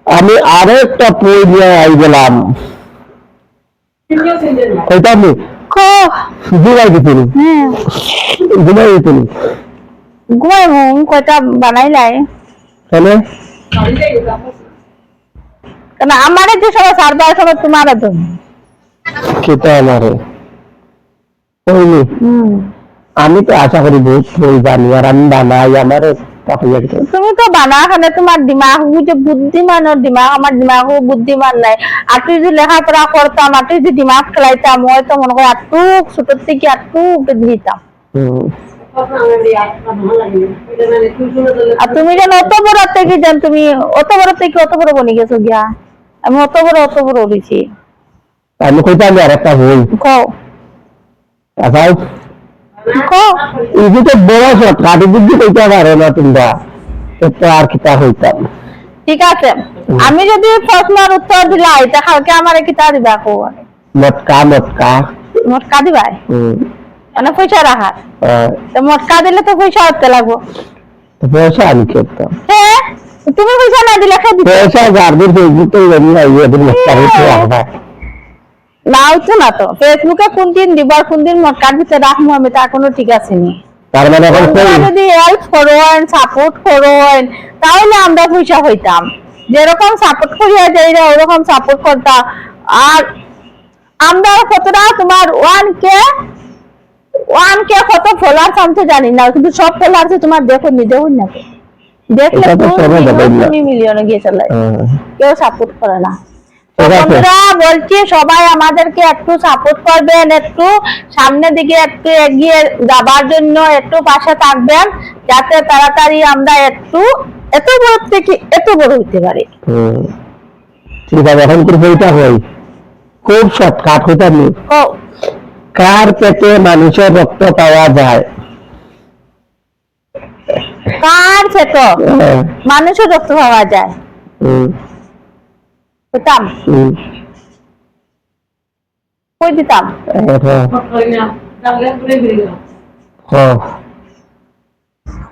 আমি আরো একটা বই নিয়ে আই গেলাম কইতা নি ঘুমাই গেছিলি ঘুমাই গেছিলি ঘুমাই ঘুম কয়টা বানাইলাই তাহলে কেন আমারে যে সবাই সারবার সময় তোমার তো খেতে আমারে কইনি আমি তো আশা করি বহুত বই জানি আর আমি বানাই আমারে তুমি তো বানা খানে তোমার দিমাগ বুঝে বুদ্ধিমানের দিমাগ আমার দিমাগ বুদ্ধিমান নাই আর তুই যে লেখাপড়া করতাম আর তুই যে দিমাগ খেলাইতাম ওই তো মনে করি আটুক ছোট থেকে আটুক দিতাম আর তুমি যেন অত বড় থেকে যেন তুমি অত বড় থেকে অত বড় বনে গেছো গিয়া আমি অত বড় হয়েছি আমি কইতাম আর একটা বই কও আচ্ছা কও এই যে বড় শট কাটি বুদ্ধি কইতে পারে না তোমরা তো আর কিতা হইতাম ঠিক আছে আমি যদি প্রশ্নের উত্তর দিলাই তা কালকে আমারে কিতা দিবা কো মটকা মটকা মটকা দিবাই মানে পয়সা রাখা তো মটকা দিলে তো পয়সা হতে লাগবো পয়সা আমি খেতাম হ্যাঁ তুমি পয়সা না দিলে খেয়ে দিতে পয়সা গার্ডের ফেসবুকে জানি না ইয়ে দিন মটকা হইতে রাখবা নাও তো না তো ফেসবুকে কোন দিন দিবার কোন দিন মটকা দিতে রাখবো আমি তা কোনো ঠিক আছে নি তার মানে এখন যদি হেল্প করেন সাপোর্ট করেন তাহলে আমরা পয়সা হইতাম যেরকম সাপোর্ট করিয়া যাইরা ওরকম সাপোর্ট করতাম আর আমরা কতটা তোমার 1K কত ফলোয়ার্স আমি তো জানি না কিন্তু সব ফলোয়ার্স তোমার দেখো নি দেখুন না দেখলে তুমি মিলিয়নে গিয়ে চলে কেউ সাপোর্ট করে না বন্ধুরা বলছি সবাই আমাদেরকে একটু সাপোর্ট করবেন একটু সামনের দিকে একটু এগিয়ে যাবার জন্য একটু পাশে থাকবেন যাতে তাড়াতাড়ি আমরা একটু এত বড় থেকে এত বড় হইতে পারি ঠিক আছে এখন কি বইটা হই খুব শর্টকাট হইতা নি কার পেটে মানুষের রক্ত পাওয়া যায় কার পেটে মানুষের রক্ত পাওয়া যায় দিতাম কই দিতাম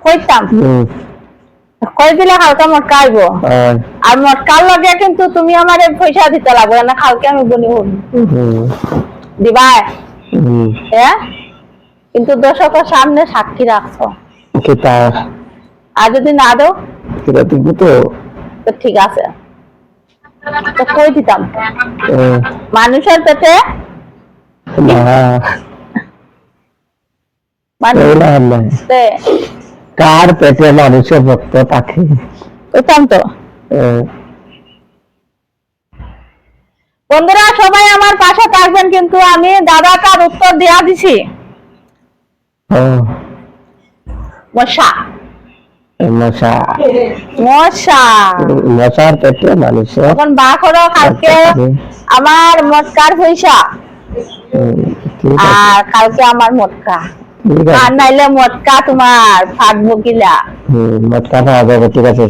কইতাম কই দিলে হালকা মটকা আইব আর মটকার লগে কিন্তু তুমি আমার পয়সা দিতে লাগবে না কালকে আমি বলি দিবা হ্যাঁ কিন্তু দর্শকের সামনে সাক্ষী রাখছো আর যদি না দাও তো ঠিক আছে তো কই দিতাম মানুষের পেটে কার পেটে মানুষের রক্ত থাকে ওইটাম তো বন্ধুরা সবাই আমার পাশে থাকবেন কিন্তু আমি দাদাটার উত্তর দেয়া দিছি মশা মশা মশা মশার পেটে মানুষের এখন বা করো কালকে আমার মটকার পয়সা আর কালকে আমার মটকা আর নাইলে মটকা তোমার ফাটবো কিলা মটকা পাওয়া যাবে ঠিক আছে